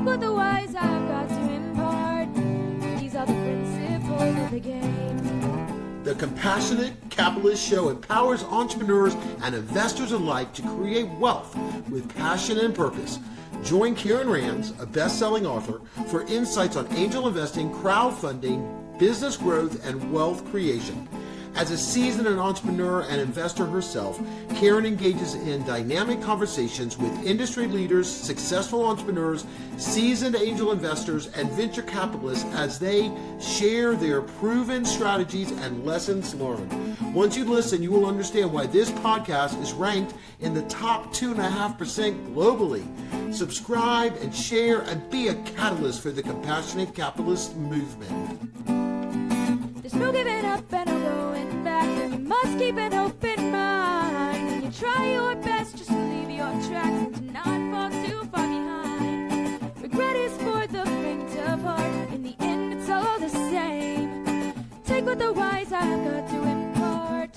Take what the wise I've got to impart. These are the principles of the game. The Compassionate Capitalist Show empowers entrepreneurs and investors alike to create wealth with passion and purpose. Join Karen Rands, a best-selling author, for insights on angel investing, crowdfunding, business growth, and wealth creation. As a seasoned entrepreneur and investor herself, Karen engages in dynamic conversations with industry leaders, successful entrepreneurs, seasoned angel investors, and venture capitalists as they share their proven strategies and lessons learned. Once you listen, you will understand why this podcast is ranked in the top 2.5% globally. Subscribe and share and be a catalyst for the Compassionate Capitalist movement. There's no giving up and no going back. You must keep an open mind. And you try your best just to leave your tracks and to not fall too far behind. Regret is for the faint of heart. In the end, it's all the same. Take what the wise have got to impart.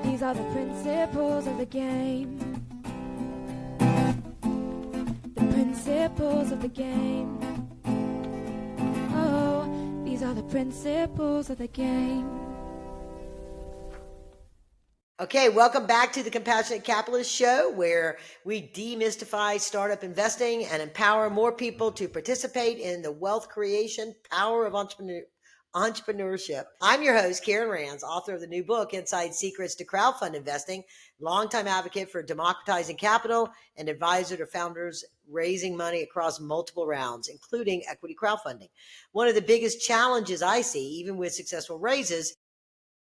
These are the principles of the game. The principles of the game. Oh, these are the principles of the game. Okay, welcome back to the Compassionate Capitalist Show, where we demystify startup investing and empower more people to participate in the wealth creation power of entrepreneurship. I'm your host, Karen Rands, author of the new book, Inside Secrets to Crowdfund Investing, longtime advocate for democratizing capital and advisor to founders raising money across multiple rounds, including equity crowdfunding. One of the biggest challenges I see, even with successful raises,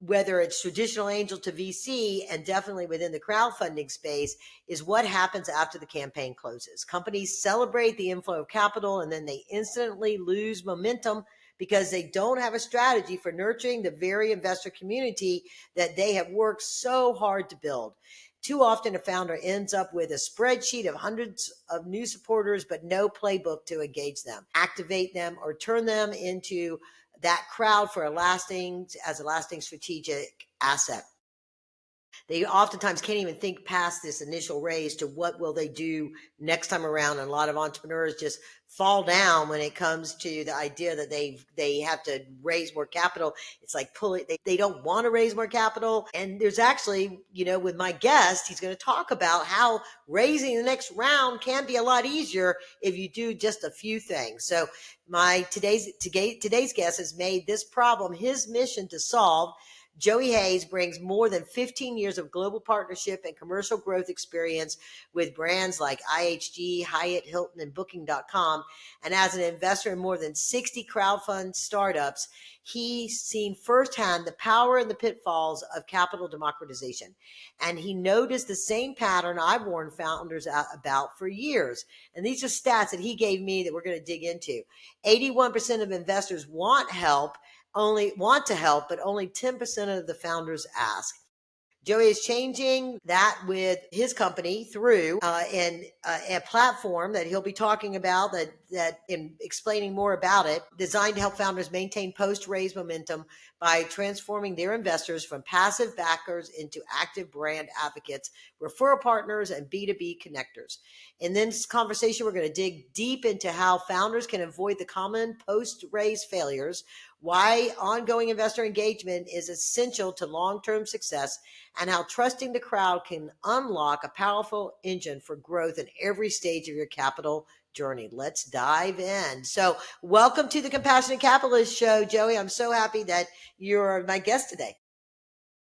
whether it's traditional angel to VC and definitely within the crowdfunding space, is what happens after the campaign closes. Companies celebrate the inflow of capital and then they instantly lose momentum because they don't have a strategy for nurturing the very investor community that they have worked so hard to build. Too often, a founder ends up with a spreadsheet of hundreds of new supporters, but no playbook to engage them, activate them, or turn them into that crowd for a lasting strategic asset. They oftentimes can't even think past this initial raise to what will they do next time around. And a lot of entrepreneurs just fall down when it comes to the idea that they have to raise more capital. It's like they don't want to raise more capital. And there's actually, with my guest, he's going to talk about how raising the next round can be a lot easier if you do just a few things. So today's guest has made this problem his mission to solve. Joey Hayes brings more than 15 years of global partnership and commercial growth experience with brands like IHG, Hyatt, Hilton, and Booking.com. And as an investor in more than 60 crowdfund startups, he's seen firsthand the power and the pitfalls of capital democratization. And he noticed the same pattern I've warned founders about for years. And these are stats that he gave me that we're going to dig into. 81% of investors want to help, but only 10% of the founders ask. Joey is changing that with his company through a platform that he'll be talking about that in explaining more about it, designed to help founders maintain post-raise momentum by transforming their investors from passive backers into active brand advocates, referral partners, and B2B connectors. In this conversation, we're going to dig deep into how founders can avoid the common post-raise failures, why ongoing investor engagement is essential to long-term success, and how trusting the crowd can unlock a powerful engine for growth in every stage of your capital journey. Let's dive in. So welcome to the Compassionate Capitalist Show, Joey. I'm so happy that you're my guest today.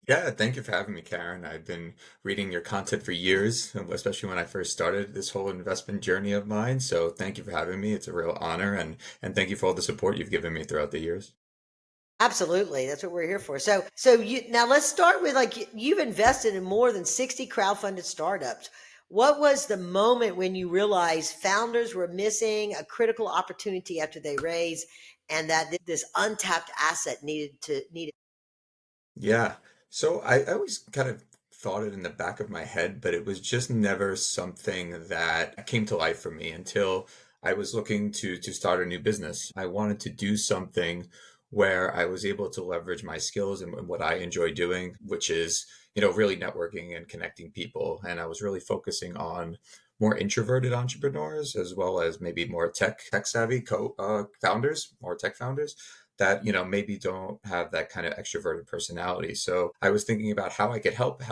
Yeah, thank you for having me, Karen. I've been reading your content for years, especially when I first started this whole investment journey of mine. So thank you for having me. It's a real honor, and thank you for all the support you've given me throughout the years. Absolutely. That's what we're here for. So now let's start with, you've invested in more than 60 crowdfunded startups. What was the moment when you realized founders were missing a critical opportunity after they raise, and that this untapped asset needed? Yeah. So I always kind of thought it in the back of my head, but it was just never something that came to life for me until I was looking to start a new business. I wanted to do something where I was able to leverage my skills and what I enjoy doing, which is, really networking and connecting people. And I was really focusing on more introverted entrepreneurs, as well as maybe more tech savvy founders, more tech founders that maybe don't have that kind of extroverted personality. So I was thinking about how I could help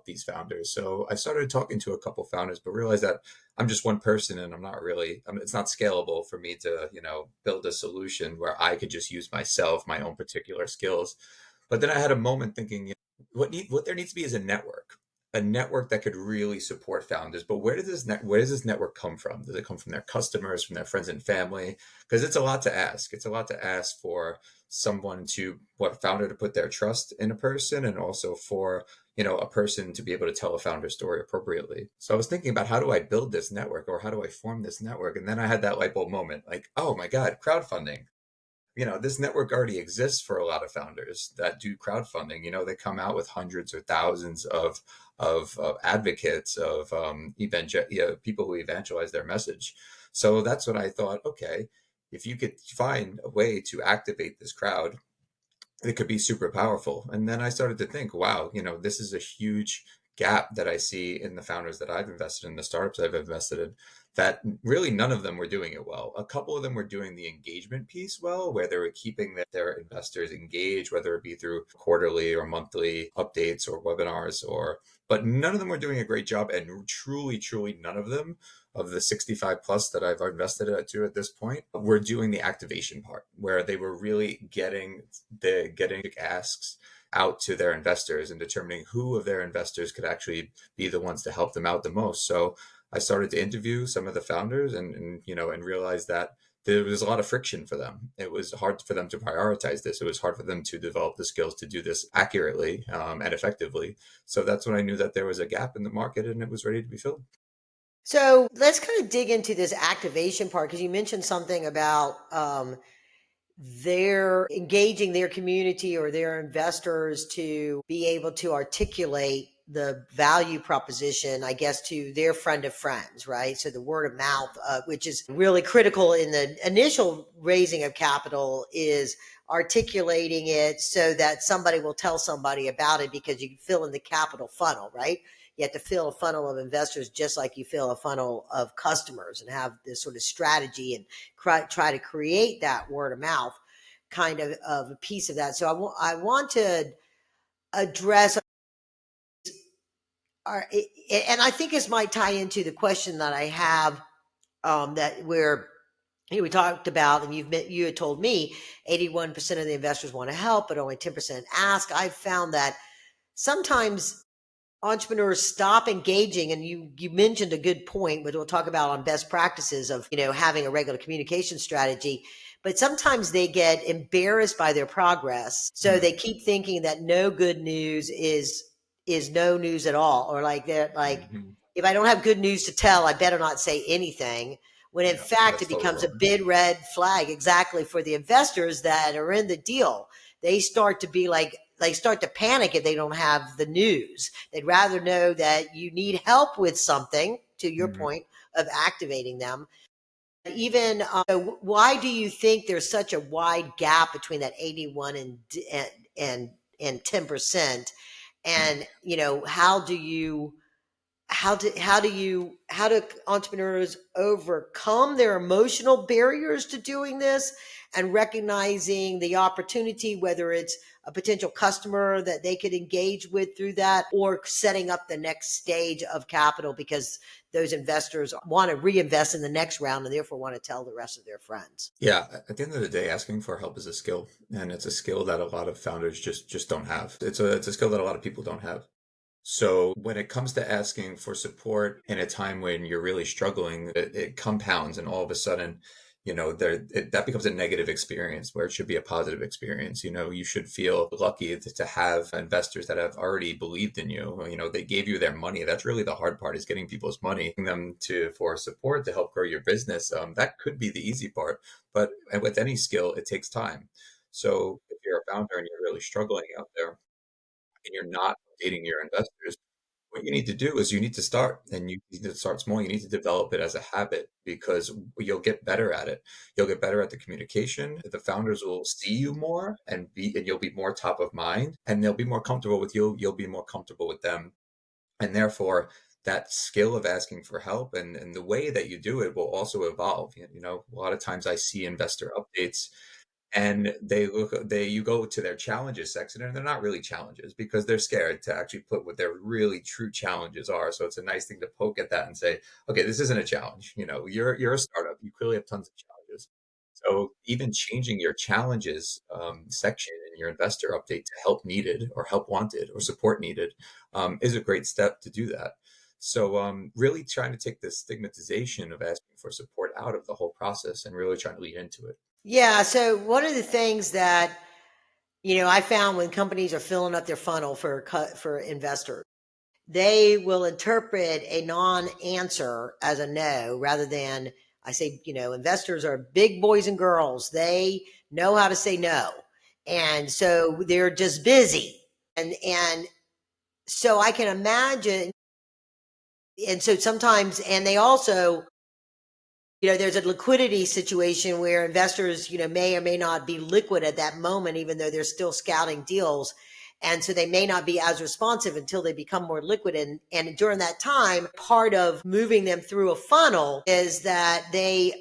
these founders. So I started talking to a couple founders, but realized that I'm just one person and it's not scalable for me to build a solution where I could just use myself, my own particular skills. But then I had a moment thinking, what there needs to be is a network that could really support founders. But where does this network come from? Does it come from their customers, from their friends and family? Because it's a lot to ask. It's a lot to ask for a founder to put their trust in a person, and also for a person to be able to tell a founder story appropriately. So I was thinking about, how do I build this network, or how do I form this network? And then I had that light bulb moment, like, oh my God, crowdfunding. This network already exists for a lot of founders that do crowdfunding. They come out with hundreds or thousands of advocates, of people who evangelize their message. So that's what I thought. Okay, if you could find a way to activate this crowd, it could be super powerful. And then I started to think, wow, this is a huge gap that I see in the founders that I've invested in, the startups I've invested in, that really none of them were doing it well. A couple of them were doing the engagement piece well, where they were keeping their investors engaged, whether it be through quarterly or monthly updates or webinars, but none of them were doing a great job. And truly, truly none of them, of the 65 plus that I've invested to at this point, were doing the activation part, where they were really getting asks out to their investors and determining who of their investors could actually be the ones to help them out the most. So I started to interview some of the founders, and realized that there was a lot of friction for them. It was hard for them to prioritize this. It was hard for them to develop the skills to do this accurately, and effectively. So that's when I knew that there was a gap in the market and it was ready to be filled. So let's kind of dig into this activation part, because you mentioned something about their engaging their community or their investors to be able to articulate the value proposition, I guess, to their friend of friends, right? So the word of mouth, which is really critical in the initial raising of capital, is articulating it so that somebody will tell somebody about it, because you can fill in the capital funnel, right? You have to fill a funnel of investors just like you fill a funnel of customers, and have this sort of strategy and try to create that word of mouth kind of a piece of that. So I want to address, and I think this might tie into the question that I have, that where we talked about, and you had told me 81% of the investors want to help, but only 10% ask. I've found that sometimes entrepreneurs stop engaging, and you mentioned a good point, which we'll talk about on best practices of having a regular communication strategy. But sometimes they get embarrassed by their progress, so they keep thinking that no good news is no news at all, or like that, like, Mm-hmm. if I don't have good news to tell, I better not say anything, when in Yeah, fact that's it totally becomes a wrong. big red flag, exactly, for the investors that are in the deal. They start to be like, they start to panic if they don't have the news. They'd rather know that you need help with something, to your Mhm. point of activating them. Even so, why do you think there's such a wide gap between that 81 and 10%? And how do entrepreneurs overcome their emotional barriers to doing this, and recognizing the opportunity, whether it's a potential customer that they could engage with through that, or setting up the next stage of capital, because those investors want to reinvest in the next round and therefore want to tell the rest of their friends? Yeah, at the end of the day, asking for help is a skill, and it's a skill that a lot of founders just don't have. It's a skill that a lot of people don't have. So when it comes to asking for support in a time when you're really struggling, it compounds, and all of a sudden, that becomes a negative experience where it should be a positive experience. You should feel lucky to have investors that have already believed in you. They gave you their money. That's really the hard part, is getting people's money, getting them for support to help grow your business. That could be the easy part, but with any skill, it takes time. So if you're a founder and you're really struggling out there, and you're not dating your investors, what you need to do is you need to start, and you need to start small. You need to develop it as a habit, because you'll get better at it. You'll get better at the communication. The founders will see you more, and you'll be more top of mind, and they'll be more comfortable with you. You'll be more comfortable with them. And therefore, that skill of asking for help and the way that you do it will also evolve. You know, a lot of times I see investor updates and you go to their challenges section and they're not really challenges because they're scared to actually put what their really true challenges are. So it's a nice thing to poke at that and say, okay, this isn't a challenge. You know, you're a startup. You clearly have tons of challenges. So even changing your challenges section in your investor update to help needed or help wanted or support needed is a great step to do that. So really trying to take the stigmatization of asking for support out of the whole process and really trying to lead into it. Yeah. So one of the things that, I found when companies are filling up their funnel for investors, they will interpret a non-answer as a no rather than I say, investors are big boys and girls. They know how to say no. And so they're just busy. And so I can imagine. And so sometimes, and they also, there's a liquidity situation where investors, may or may not be liquid at that moment, even though they're still scouting deals. And so they may not be as responsive until they become more liquid. And during that time, part of moving them through a funnel is that if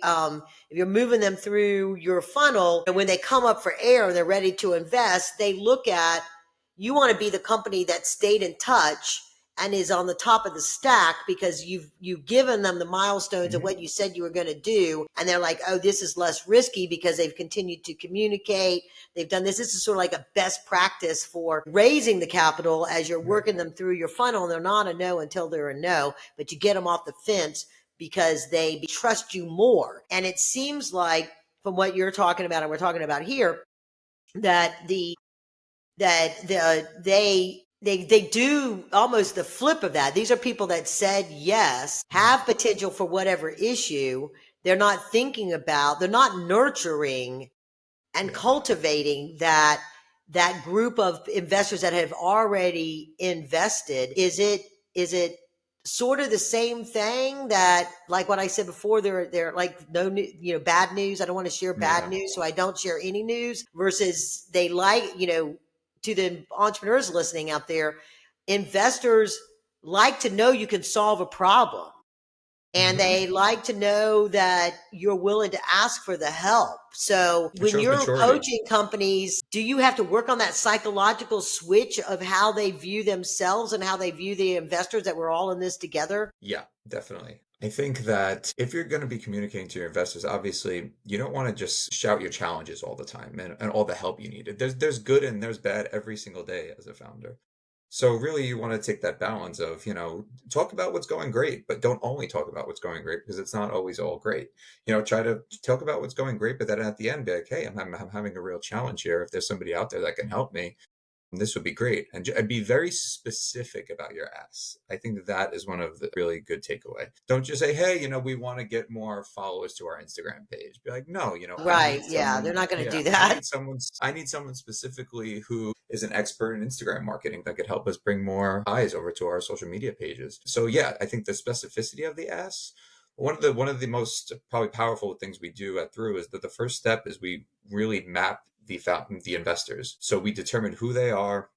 you're moving them through your funnel, and when they come up for air and they're ready to invest, you want to be the company that stayed in touch and is on the top of the stack because you've given them the milestones of what you said you were going to do, and they're like, oh, this is less risky because they've continued to communicate, they've done this is sort of like a best practice for raising the capital as you're working them through your funnel. And they're not a no until they're a no, but you get them off the fence because they trust you more. And it seems like from what you're talking about and we're talking about here that they do almost the flip of that. These are people that said yes, have potential for whatever issue. They're not they're not nurturing and cultivating that group of investors that have already invested. Is it sort of the same thing that, like what I said before, they're like no new, bad news. I don't want to share bad Yeah. news, so I don't share any news, versus they like, to the entrepreneurs listening out there, investors like to know you can solve a problem. And they like to know that you're willing to ask for the help. So It when shows you're maturity. coaching companies, do you have to work on that psychological switch of how they view themselves and how they view the investors, that we're all in this together? Yeah, definitely. I think that if you're going to be communicating to your investors, obviously you don't want to just shout your challenges all the time and all the help you need. There's good and there's bad every single day as a founder. So really you want to take that balance of, talk about what's going great, but don't only talk about what's going great because it's not always all great. Try to talk about what's going great, but then at the end be like, hey, I'm having a real challenge here. If there's somebody out there that can help me, this would be great. And be very specific about your ask. I think that is one of the really good takeaway. Don't just say, hey, we want to get more followers to our Instagram page. Be like, no, I Right. need Yeah. They're someone. not going to Yeah, do I that. need someone. I need someone specifically who is an expert in Instagram marketing that could help us bring more eyes over to our social media pages. So yeah, I think the specificity of the ask. One of the most probably powerful things we do at Through is that the first step is we really map the investors. So we determine who they are,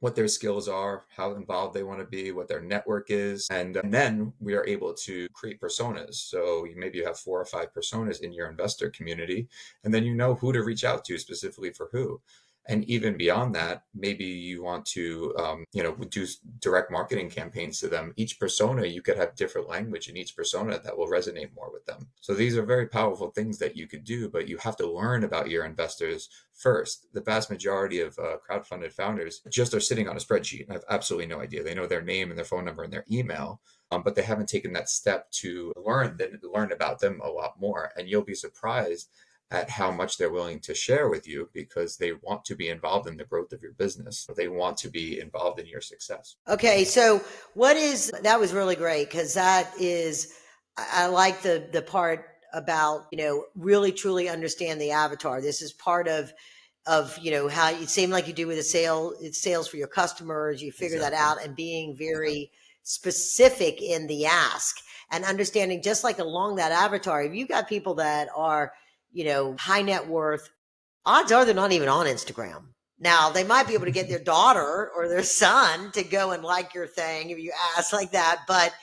what their skills are, how involved they want to be, what their network is. And then we are able to create personas. So maybe you have 4 or 5 personas in your investor community, and then you know who to reach out to specifically for who. And even beyond that, maybe you want to, do direct marketing campaigns to them. Each persona, you could have different language in each persona that will resonate more with them. So these are very powerful things that you could do, but you have to learn about your investors first. The vast majority of crowdfunded founders just are sitting on a spreadsheet and have absolutely no idea. They know their name and their phone number and their email, but they haven't taken that step to learn about them a lot more. And you'll be surprised at how much they're willing to share with you because they want to be involved in the growth of your business. They want to be involved in your success. Okay, so that was really great, because I like the part about, really truly understand the avatar. This is part of how you seem like you do with it's sales for your customers. You figure that Exactly. out, and being very specific in the ask and understanding, just like along that avatar, if you got people that are, high net worth, odds are they're not even on Instagram. Now, they might be able to get their daughter or their son to go and like your thing if you ask like that. But,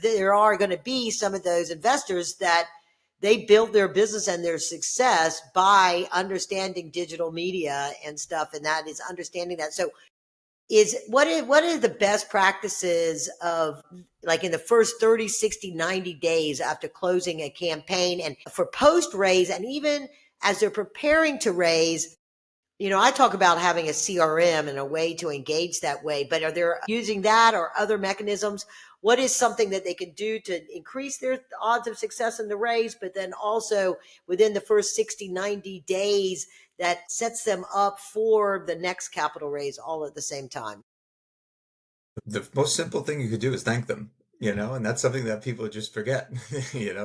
there are going to be some of those investors that they build their business and their success by understanding digital media and stuff. And that is understanding that. So, what are the best practices of, like, in the first 30, 60, 90 days after closing a campaign and for post raise, and even as they're preparing to raise? I talk about having a CRM and a way to engage that way, but are there using that or other mechanisms? What is something that they can do to increase their odds of success in the raise, but then also within the first 60, 90 days that sets them up for the next capital raise all at the same time? The most simple thing you could do is thank them, and that's something that people just forget.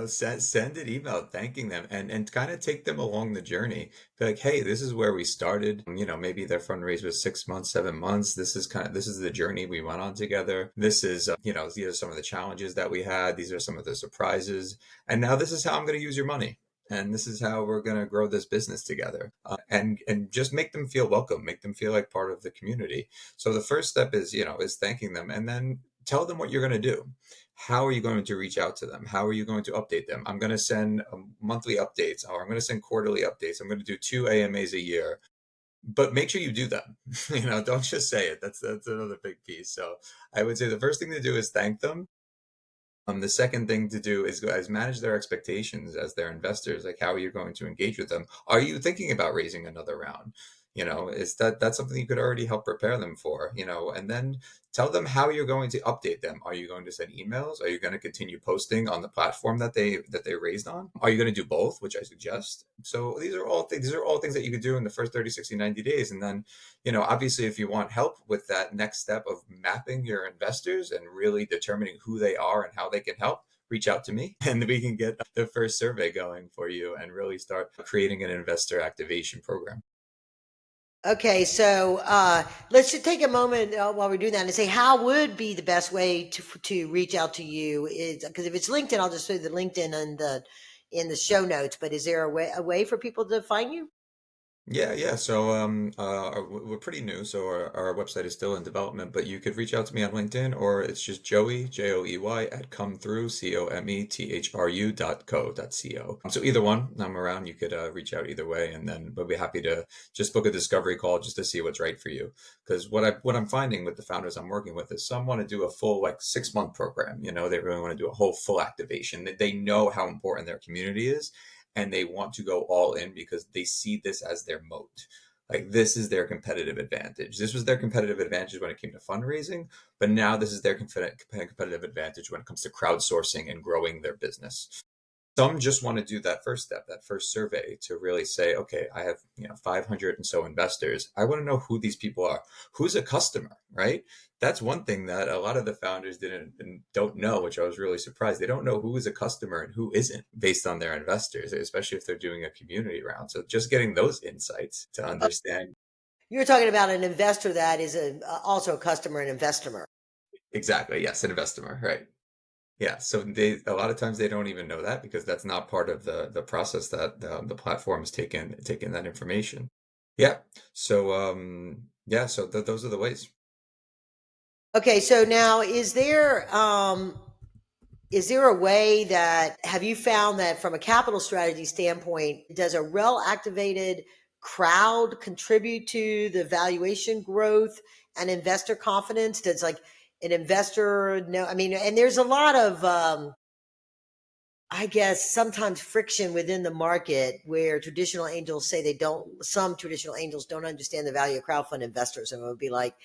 Send an email thanking them and kind of take them along the journey. Be like, hey, this is where we started. Maybe their fundraise was 6 months, 7 months. This is the journey we went on together. This is, these are some of the challenges that we had. These are some of the surprises. And now this is how I'm going to use your money. And this is how we're going to grow this business together. And just make them feel welcome, make them feel like part of the community. So the first step is thanking them, and then tell them what you're going to do. How are you going to reach out to them? How are you going to update them? I'm going to send monthly updates, or I'm going to send quarterly updates. I'm going to do 2 AMAs a year, but make sure you do them. Don't just say it. That's another big piece. So I would say the first thing to do is thank them. The second thing to do is manage their expectations as their investors. Like, how are you going to engage with them? Are you thinking about raising another round? Is that's something you could already help prepare them for, and then tell them how you're going to update them. Are you going to send emails? Are you going to continue posting on the platform that they raised on? Are you going to do both, which I suggest? So these are all things that you could do in the first 30, 60, 90 days. And then, obviously, if you want help with that next step of mapping your investors and really determining who they are and how they can help, reach out to me and we can get the first survey going for you and really start creating an investor activation program. Okay, so let's just take a moment while we're doing that and say, how would be the best way to reach out to you? Is because if it's LinkedIn, I'll just put the LinkedIn in the show notes. But is there a way for people to find you? Yeah. So we're pretty new, so our website is still in development, but you could reach out to me on LinkedIn, or it's just Joey, Joey, at come through, cometHRU.co.co. So either one, I'm around. You could reach out either way, and then we'll be happy to just book a discovery call just to see what's right for you. Because what I'm finding with the founders I'm working with is some want to do a full, like, 6 month program. They really want to do a whole full activation. They know how important their community is, and they want to go all in because they see this as their moat. Like, this is their competitive advantage. This was their competitive advantage when it came to fundraising, but now this is their competitive advantage when it comes to crowdsourcing and growing their business. Some just want to do that first step, that first survey, to really say, okay, I have 500 and so investors. I want to know who these people are. Who's a customer, right? That's one thing that a lot of the founders didn't and don't know, which I was really surprised. They don't know who is a customer and who isn't based on their investors, especially if they're doing a community round. So just getting those insights to understand. You're talking about an investor that is also a customer and investor. Exactly. Yes, an investor, right? Yeah, so a lot of times they don't even know that because that's not part of the process that the platform is taking that information. Yeah. So yeah, so those are the ways. Okay, so now is there a way that, have you found that from a capital strategy standpoint, does a well activated crowd contribute to the valuation growth and investor confidence? Does, like, an investor know? I mean, and there's a lot of I guess sometimes friction within the market where traditional angels say some traditional angels don't understand the value of crowdfund investors. And it would be like,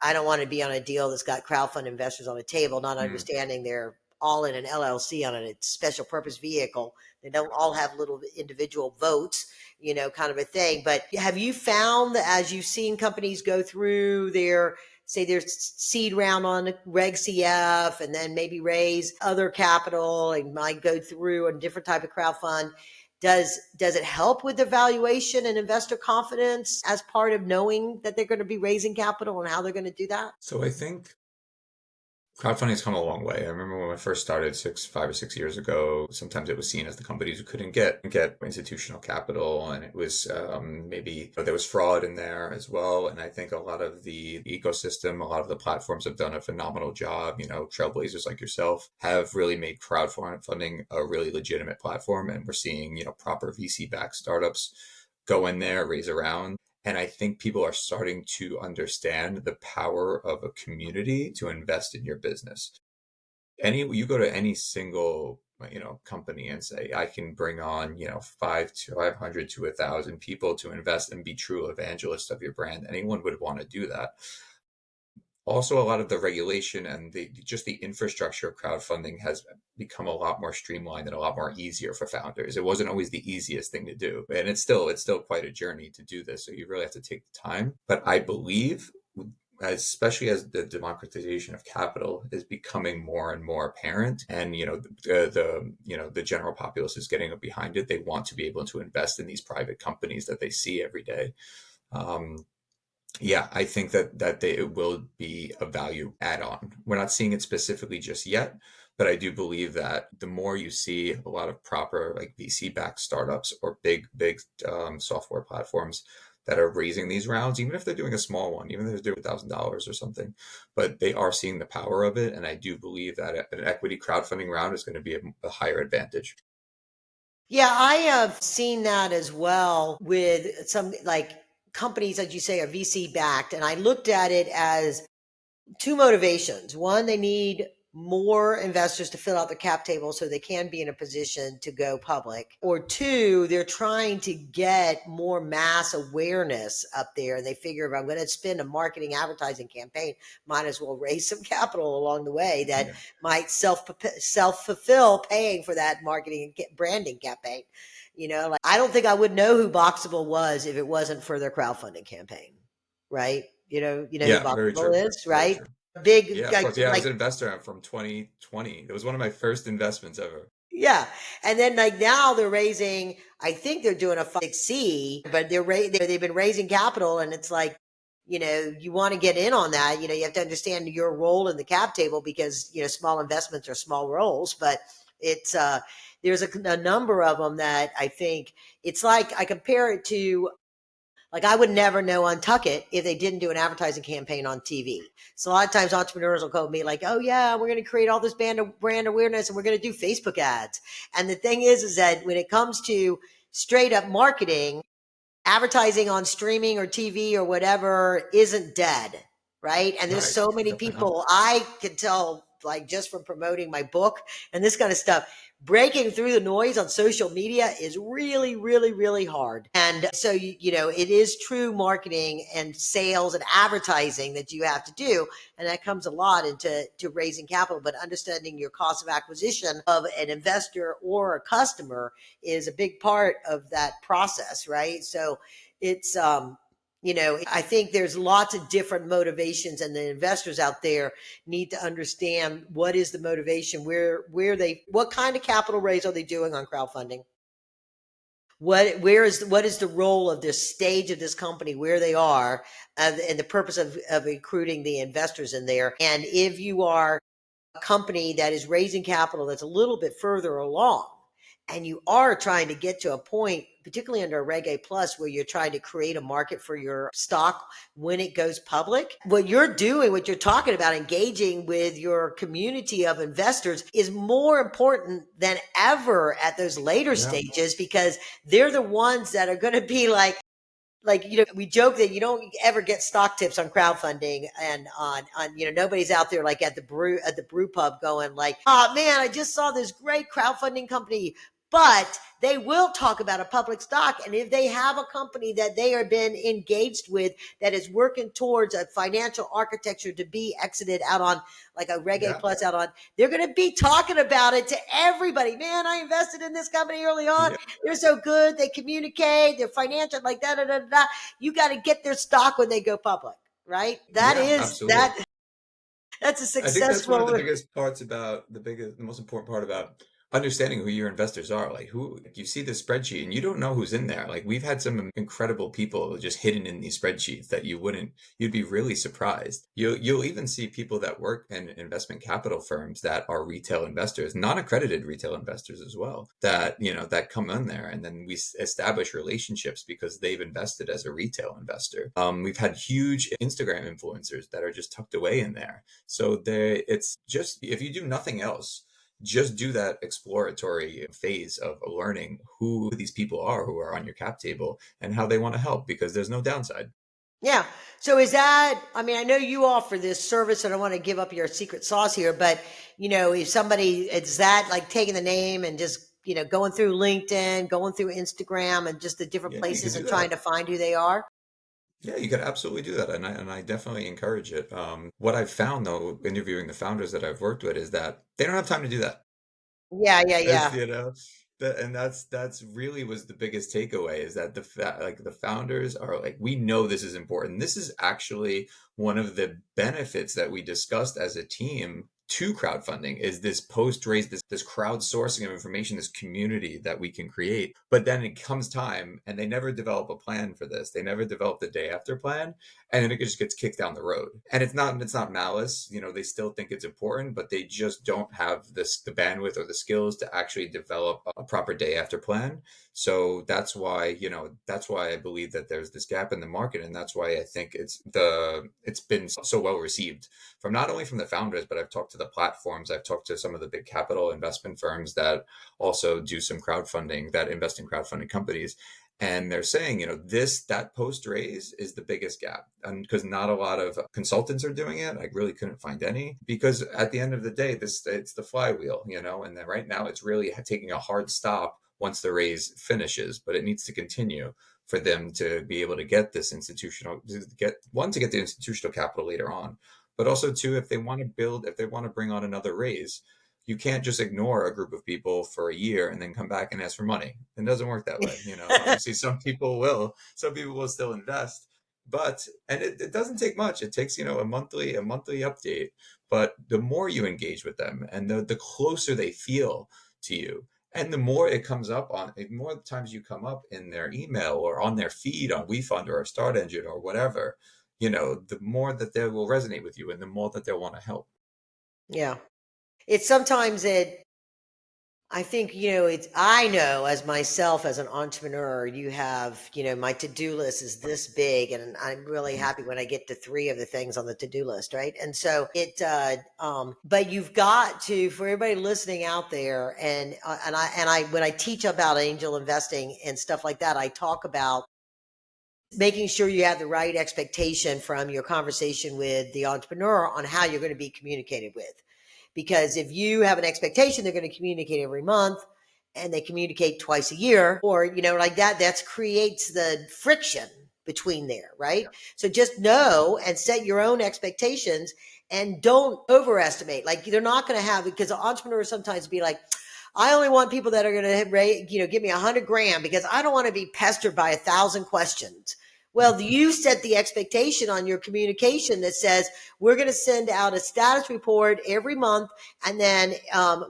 I don't want to be on a deal that's got crowdfund investors on the table, not Mm. understanding they're all in an LLC on a special purpose vehicle. They don't all have little individual votes, kind of a thing. But have you found that as you've seen companies go through their seed round on Reg CF and then maybe raise other capital and might go through a different type of crowdfund, does it help with the valuation and investor confidence as part of knowing that they're going to be raising capital and how they're going to do that? So I think Crowdfunding has come a long way. I remember when I first started 5 or 6 years ago, sometimes it was seen as the companies who couldn't get institutional capital, and it was maybe there was fraud in there as well. And I think a lot of the ecosystem, a lot of the platforms have done a phenomenal job. Trailblazers like yourself have really made crowdfunding a really legitimate platform, and we're seeing proper VC-backed startups go in there, raise around. And I think people are starting to understand the power of a community to invest in your business. You go to any single company and say, I can bring on 500 to 1,000 people to invest and be true evangelists of your brand. Anyone would want to do that. Also, a lot of the regulation and just the infrastructure of crowdfunding has become a lot more streamlined and a lot more easier for founders. It wasn't always the easiest thing to do, and it's still quite a journey to do this. So you really have to take the time. But I believe, especially as the democratization of capital is becoming more and more apparent, and the general populace is getting behind it. They want to be able to invest in these private companies that they see every day. Yeah, I think that it will be a value add-on. We're not seeing it specifically just yet, but I do believe that the more you see a lot of proper like VC-backed startups or big software platforms that are raising these rounds, even if they're doing a small one, even if they're doing $1,000 or something, but they are seeing the power of it, and I do believe that an equity crowdfunding round is going to be a higher advantage. Yeah, I have seen that as well with some like companies that you say are VC backed. And I looked at it as two motivations. One, they need more investors to fill out the cap table so they can be in a position to go public. Or two, they're trying to get more mass awareness up there. And they figure if I'm going to spend a marketing advertising campaign, might as well raise some capital along the way that Yeah. might self fulfill paying for that marketing and branding campaign. Like I don't think I would know who Boxable was if it wasn't for their crowdfunding campaign, right? You know who Yeah, very true. Boxable is, Very right? true. Yeah, Big of like course. Yeah, I was like an investor from 2020. It was one of my first investments ever. yeah, and then like now they're raising. I think they're doing a 6C, but they've been raising capital, and it's like you want to get in on that. You have to understand your role in the cap table because small investments are small roles, but it's there's a number of them that I think it's like I compare it to like I would never know Untuck It if they didn't do an advertising campaign on TV. So a lot of times entrepreneurs will call me like, "Oh yeah, we're going to create all this brand awareness and we're going to do Facebook ads." And the thing is that when it comes to straight up marketing, advertising on streaming or TV or whatever isn't dead, right? And there's Right. so many Definitely not. people I can tell, like just from promoting my book and this kind of stuff, breaking through the noise on social media is really, really, really hard. And so, it is true marketing and sales and advertising that you have to do. And that comes a lot into raising capital, but understanding your cost of acquisition of an investor or a customer is a big part of that process, right? So it's I think there's lots of different motivations, and the investors out there need to understand what is the motivation, what kind of capital raise are they doing on crowdfunding, what is the role of this stage of this company where they are, and the purpose of recruiting the investors in there. And if you are a company that is raising capital that's a little bit further along and you are trying to get to a point, particularly under Reg A Plus, where you're trying to create a market for your stock when it goes public, what you're talking about, engaging with your community of investors is more important than ever at those later Yeah. stages because they're the ones that are going to be like we joke that you don't ever get stock tips on crowdfunding and on nobody's out there like at the brew pub going like, oh man, I just saw this great crowdfunding company. But they will talk about a public stock, and if they have a company that they have been engaged with that is working towards a financial architecture to be exited out on like a Reg A Yeah. Plus out on, they're going to be talking about it to everybody. Man, I invested in this company early on. Yeah. They're so good. They communicate. They're financial, like da da da da. You got to get their stock when they go public, right? That Yeah, is absolutely. that. That's a I think that's one of the successful. biggest parts about the most important part about understanding who your investors are, like who you see the spreadsheet and you don't know who's in there. Like we've had some incredible people just hidden in these spreadsheets that you'd be really surprised. You'll even see people that work in investment capital firms that are retail investors, non-accredited retail investors as well, that, that come in there, and then we establish relationships because they've invested as a retail investor. We've had huge Instagram influencers that are just tucked away in there. So it's just, if you do nothing else, just do that exploratory phase of learning who these people are who are on your cap table and how they want to help, because there's no downside. Yeah. So is that, I mean, I know you offer this service. I don't want to give up your secret sauce here, but if somebody, is that like taking the name and just, going through LinkedIn, going through Instagram and just the different Yeah, you could places do and trying that. to find who they are? Yeah, you could absolutely do that, and I definitely encourage it. What I've found though, interviewing the founders that I've worked with, is that they don't have time to do that. Yeah. Yeah. As Yeah. you know, and that's really was the biggest takeaway, is that like the founders are like, we know this is important. This is actually one of the benefits that we discussed as a team to crowdfunding, is this post raise, this crowdsourcing of information, this community that we can create. But then it comes time and they never develop a plan for this. They never develop the day after plan, and then it just gets kicked down the road. And it's not malice, they still think it's important, but they just don't have the bandwidth or the skills to actually develop a proper day after plan. So that's why I believe that there's this gap in the market, and that's why I think it's been so well received from, not only from the founders, but I've talked to the platforms, I've talked to some of the big capital investment firms that also do some crowdfunding, that invest in crowdfunding companies. And they're saying, that post raise is the biggest gap. And because not a lot of consultants are doing it, I really couldn't find any. Because at the end of the day, it's the flywheel, and then right now it's really taking a hard stop once the raise finishes, but it needs to continue for them to be able to get this institutional, to get the institutional capital later on, but also two, if they want to bring on another raise, you can't just ignore a group of people for a year and then come back and ask for money. It doesn't work that way. Obviously some people will still invest, and it doesn't take much. It takes, a monthly update. But the more you engage with them, and the closer they feel to you, and the more it comes up the more times you come up in their email or on their feed on WeFund or Start Engine or whatever, the more that they will resonate with you and the more that they'll want to help. Yeah. It's sometimes I think, I know as myself, as an entrepreneur, you have, my to-do list is this big, and I'm really Mhm. happy when I get to three of the things on the to-do list. Right. And so but you've got to, for everybody listening out there, and I, when I teach about angel investing and stuff like that, I talk about making sure you have the right expectation from your conversation with the entrepreneur on how you're going to be communicated with. Because if you have an expectation they're going to communicate every month and they communicate twice a year, or, like that creates the friction between there, right? Yeah. So just know and set your own expectations and don't overestimate. Like they're not going to have, because entrepreneurs sometimes be like, I only want people that are going to, give me 100 grand because I don't want to be pestered by 1,000 questions. Well, you set the expectation on your communication that says, we're going to send out a status report every month. And then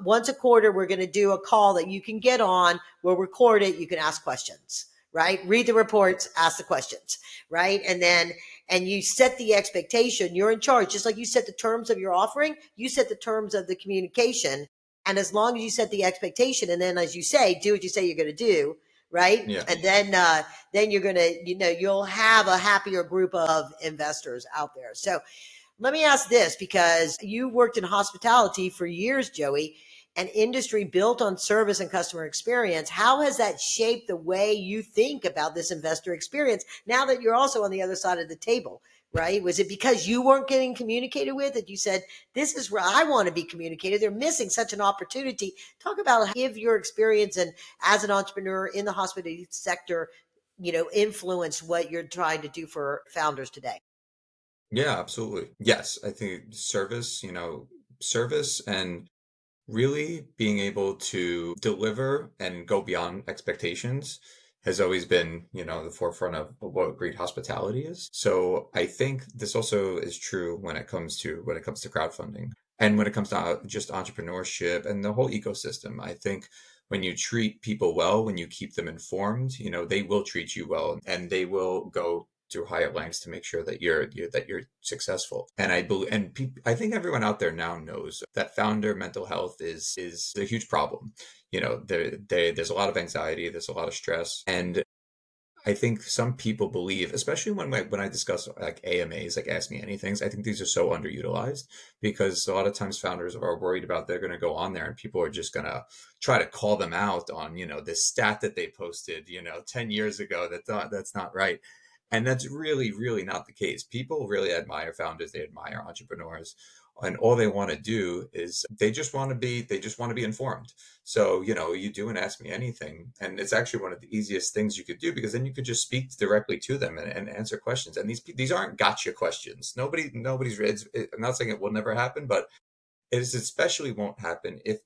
once a quarter, we're going to do a call that you can get on. We'll record it. You can ask questions, right? Read the reports, ask the questions, right? And you set the expectation. You're in charge. Just like you set the terms of your offering, you set the terms of the communication. And as long as you set the expectation, and then, as you say, do what you say you're going to do, right? Yeah. And then you're going to, you'll have a happier group of investors out there. So let me ask this, because you worked in hospitality for years, Joey, an industry built on service and customer experience. How has that shaped the way you think about this investor experience now that you're also on the other side of the table? Right? Was it because you weren't getting communicated with that you said, this is where I want to be communicated? They're missing such an opportunity. Talk about if your experience and as an entrepreneur in the hospitality sector, influence what you're trying to do for founders today. Yeah, absolutely. Yes, I think service and really being able to deliver and go beyond expectations has always been, the forefront of what great hospitality is. So I think this also is true when it comes to crowdfunding. And when it comes to just entrepreneurship and the whole ecosystem, I think when you treat people well, when you keep them informed, they will treat you well, and they will go to higher lengths to make sure that you're successful. And I believe, and I think everyone out there now knows that founder mental health is a huge problem. There's a lot of anxiety, there's a lot of stress, and I think some people believe, especially when I discuss like AMAs, like Ask Me Anythings, I think these are so underutilized because a lot of times founders are worried about they're going to go on there and people are just going to try to call them out on, this stat that they posted, 10 years ago that's not right. And that's really, really not the case. People really admire founders, they admire entrepreneurs, and all they want to do is they just want to be informed. So, you do an Ask Me Anything, and it's actually one of the easiest things you could do because then you could just speak directly to them and answer questions. And these aren't gotcha questions. I'm not saying it will never happen, but it is especially won't happen if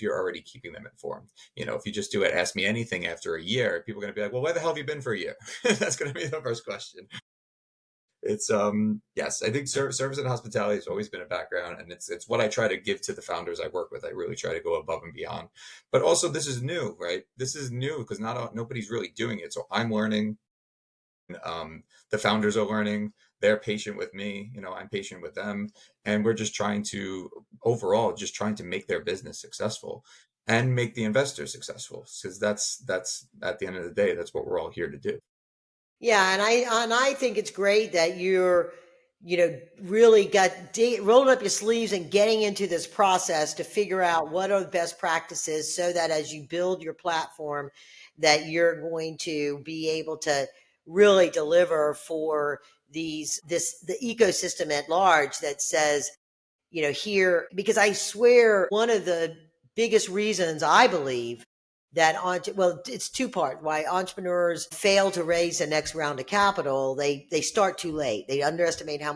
you're already keeping them informed. If you just do it, Ask Me Anything after a year, people are going to be like, well, where the hell have you been for a year? That's going to be the first question. It's yes, I think service and hospitality has always been a background, and it's what I try to give to the founders I work with. I really try to go above and beyond. But also, this is new, right? This is new because nobody's really doing it. So I'm learning. The founders are learning. They're patient with me. I'm patient with them, and we're just trying to overall just trying to make their business successful and make the investors successful because that's at the end of the day, that's what we're all here to do. Yeah, and I think it's great that you're, really rolling up your sleeves and getting into this process to figure out what are the best practices so that as you build your platform, that you're going to be able to really deliver for the ecosystem at large that says, here, because I swear one of the biggest reasons I believe that well, it's two part why entrepreneurs fail to raise the next round of capital. They start too late. They underestimate how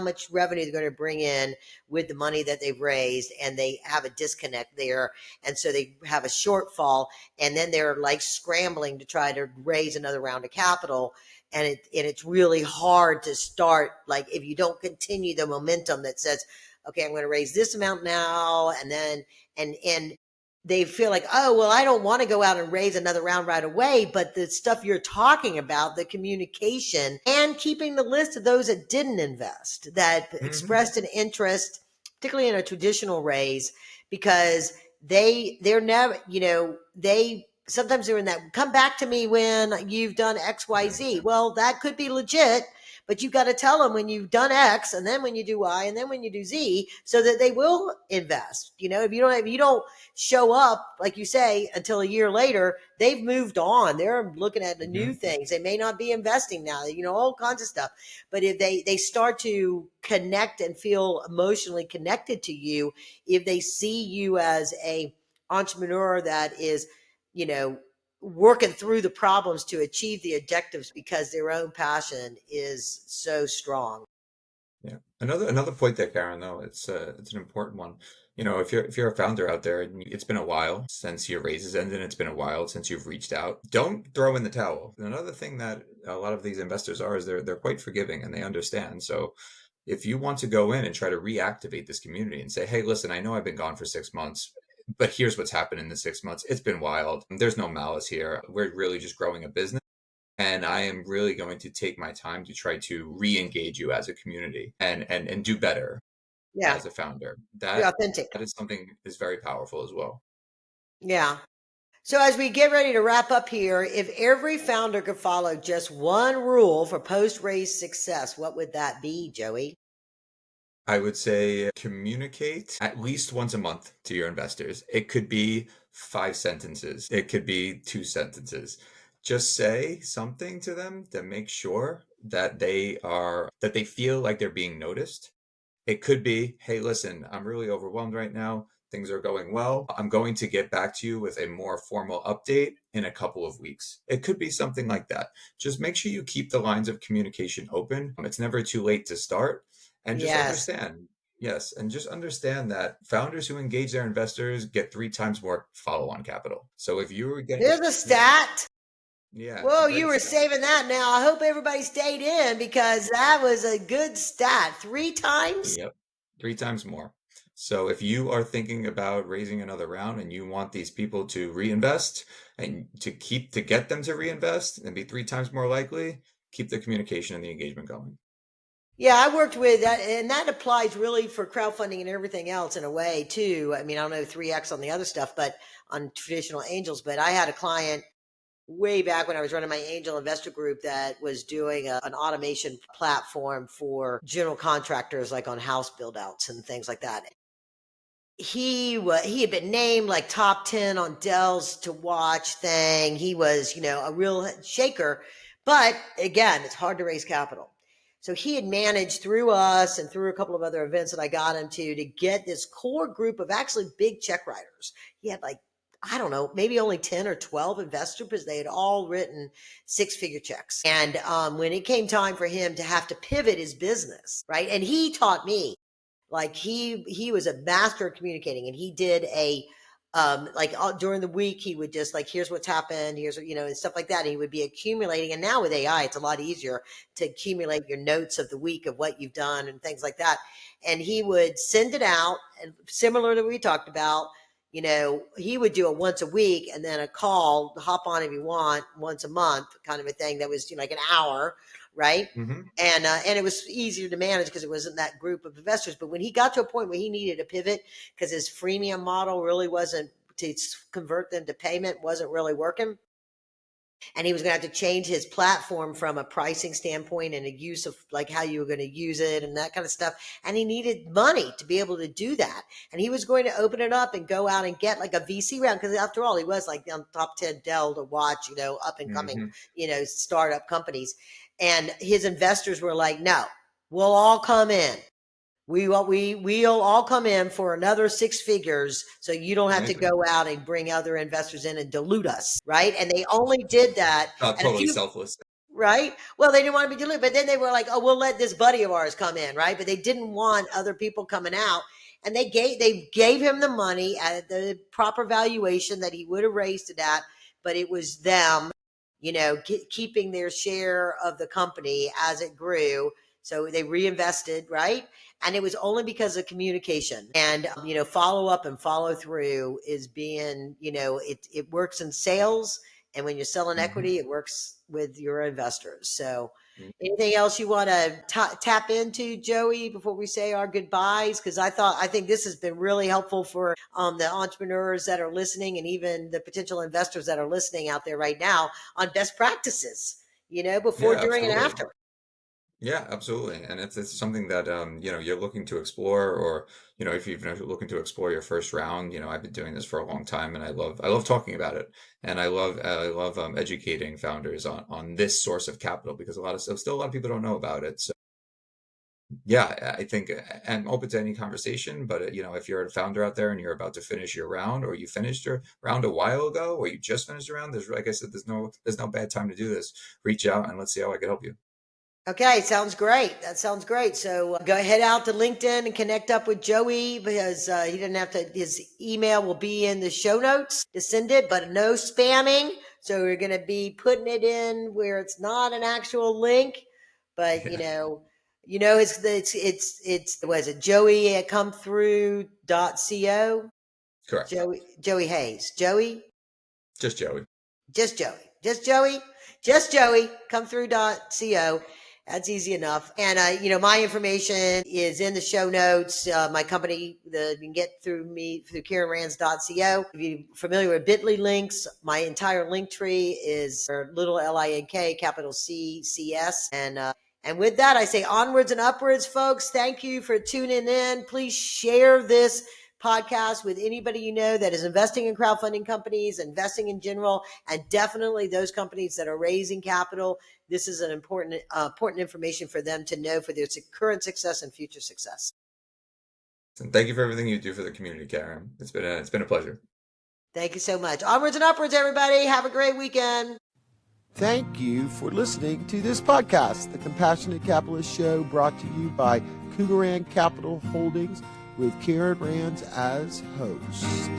much revenue they're going to bring in with the money that they've raised, and they have a disconnect there, and so they have a shortfall, and then they're like scrambling to try to raise another round of capital. And it's really hard to start, like, if you don't continue the momentum that says, okay, I'm going to raise this amount now, and then and they feel like, oh, well, I don't want to go out and raise another round right away. But the stuff you're talking about, the communication and keeping the list of those that didn't invest, that Hmm. expressed an interest, particularly in a traditional raise, because they're never, they sometimes they're in that, come back to me when you've done XYZ. Well, that could be legit, but you got to tell them when you've done X, and then when you do Y, and then when you do Z, so that they will invest. If you don't show up, like you say, until a year later, they've moved on. They're looking at the new Hmm. things. They may not be investing now, all kinds of stuff. But if they start to connect and feel emotionally connected to you, if they see you as a entrepreneur that is, you know, working through the problems to achieve the objectives because their own passion is so strong. Yeah. Another point there, Karen, though, it's an important one. If you're a founder out there and it's been a while since your raises ended, it's been a while since you've reached out, don't throw in the towel. Another thing that a lot of these investors are is they're quite forgiving and they understand. So if you want to go in and try to reactivate this community and say, hey, listen, I know I've been gone for 6 months, but here's what's happened in the 6 months. It's been wild. There's no malice here. We're really just growing a business. And I am really going to take my time to try to re-engage you as a community and do better Yeah, as a founder. be That authentic. that is something is very powerful as well. Yeah. So as we get ready to wrap up here, if every founder could follow just one rule for post-raise success, what would that be, Joey? I would say communicate at least once a month to your investors. It could be 5 sentences. It could be 2 sentences. Just say something to them to make sure that they feel like they're being noticed. It could be, hey, listen, I'm really overwhelmed right now. Things are going well. I'm going to get back to you with a more formal update in a couple of weeks. It could be something like that. Just make sure you keep the lines of communication open. It's never too late to start. And just Yes. understand, yes, and just understand that founders who engage their investors get 3 times more follow on capital. So if you were getting, There's a yeah, stat. yeah, Whoa, you great were stuff. saving that now. I hope everybody stayed in because that was a good stat. 3 times? Yep, 3 times more. So if you are thinking about raising another round and you want these people to reinvest and to get them to reinvest and be 3 times more likely, keep the communication and the engagement going. Yeah, I worked with that, and that applies really for crowdfunding and everything else in a way too. I mean, I don't know 3x on the other stuff, but on traditional angels. But I had a client way back when I was running my angel investor group that was doing an automation platform for general contractors, like on house build outs and things like that. He had been named like top 10 on Dell's to watch thing. He was, a real shaker, but again, it's hard to raise capital. So he had managed through us and through a couple of other events that I got him to get this core group of actually big check writers. He had like, I don't know, maybe only 10 or 12 investors because they had all written 6-figure checks. And when it came time for him to have to pivot his business, right? And he taught me, like he was a master of communicating, and he did during the week he would just like, here's what's happened, here's what, and stuff like that. And he would be accumulating, and now with AI it's a lot easier to accumulate your notes of the week of what you've done and things like that. And he would send it out, and similar to what we talked about, he would do it once a week and then a call, hop on if you want, once a month kind of a thing that was like an hour, right? Mm-hmm. And it was easier to manage because it wasn't that group of investors. But when he got to a point where he needed to pivot because his freemium model really wasn't, to convert them to payment wasn't really working, and he was going to have to change his platform from a pricing standpoint and a use of like how you were going to use it and that kind of stuff. And he needed money to be able to do that. And he was going to open it up and go out and get like a VC round. Because after all, he was like on top 10 Dell to watch, up and coming, startup companies. And his investors were like, no, we'll all come in. We'll all come in for another 6 figures, so you don't have to Amazing. go out and bring other investors in and dilute us, right? And they only did that. Not And totally selfless. right? Well, they didn't want to be diluted, but then they were like, oh, we'll let this buddy of ours come in, right? But they didn't want other people coming out. And they gave him the money at the proper valuation that he would have raised it at, but it was them, keeping their share of the company as it grew. So they reinvested, right? And it was only because of communication and, follow up and follow through is being, it works in sales. And when you're selling Mm-hmm. equity, it works with your investors. So Mm-hmm. anything else you want to tap into, Joey, before we say our goodbyes? Because I think this has been really helpful for the entrepreneurs that are listening, and even the potential investors that are listening out there right now, on best practices, before, Yeah, during, and absolutely. after. Yeah, absolutely. And it's something that you're looking to explore, or if you're looking to explore your first round. I've been doing this for a long time, and I love talking about it, and I love educating founders on this source of capital, because still a lot of people don't know about it. So yeah, I think I'm open to any conversation, but if you're a founder out there and you're about to finish your round, or you finished your round a while ago, or you just finished a round, like I said, there's no bad time to do this. Reach out and let's see how I can help you. Okay, sounds great. That sounds great. So go head out to LinkedIn and connect up with Joey, because he didn't have to, his email will be in the show notes to send it, but no spamming. So we're going to be putting it in where it's not an actual link, but Yeah, it's what is it? Joey at comethrough.co. correct. Joey Hayes. Joey? Just Joey. Just Joey. Just Joey. Just Joey. Come through.co. That's easy enough. And, my information is in the show notes. My company, you can get through me through KarenRands.co. If you're familiar with Bitly links, my entire link tree is little LINK, capital CCS. And with that, I say onwards and upwards, folks. Thank you for tuning in. Please share this podcast with anybody you know that is investing in crowdfunding companies, investing in general, and definitely those companies that are raising capital. This is an important information for them to know for their current success and future success. And thank you for everything you do for the community, Karen. It's been a pleasure. Thank you so much. Onwards and upwards, everybody. Have a great weekend. Thank you for listening to this podcast, The Compassionate Capitalist Show, brought to you by Cougaran Capital Holdings, with Karen Rands as host.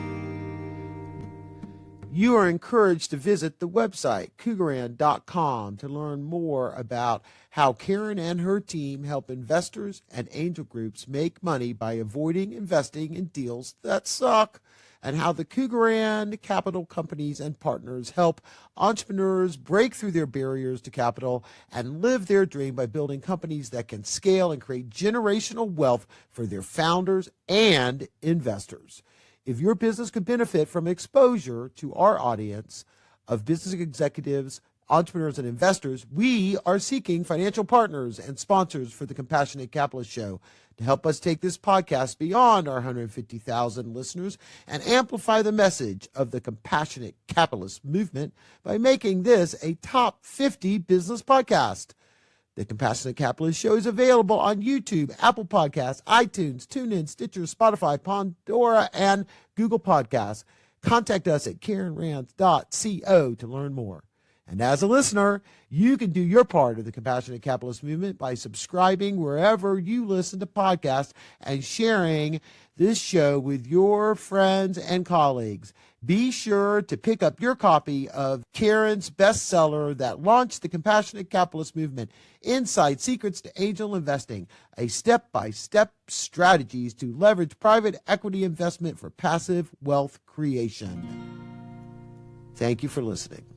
You are encouraged to visit the website, cougaran.com, to learn more about how Karen and her team help investors and angel groups make money by avoiding investing in deals that suck, and how the Cougaran Capital companies and partners help entrepreneurs break through their barriers to capital and live their dream by building companies that can scale and create generational wealth for their founders and investors. If your business could benefit from exposure to our audience of business executives, entrepreneurs, and investors, we are seeking financial partners and sponsors for the Compassionate Capitalist Show to help us take this podcast beyond our 150,000 listeners and amplify the message of the Compassionate Capitalist movement by making this a top 50 business podcast. The Compassionate Capitalist Show is available on YouTube, Apple Podcasts, iTunes, TuneIn, Stitcher, Spotify, Pandora, and Google Podcasts. Contact us at KarenRands.co to learn more. And as a listener, you can do your part of the Compassionate Capitalist movement by subscribing wherever you listen to podcasts and sharing this show with your friends and colleagues. Be sure to pick up your copy of Karen's bestseller that launched the Compassionate Capitalist movement, Inside Secrets to Angel Investing, a step-by-step strategies to leverage private equity investment for passive wealth creation. Thank you for listening.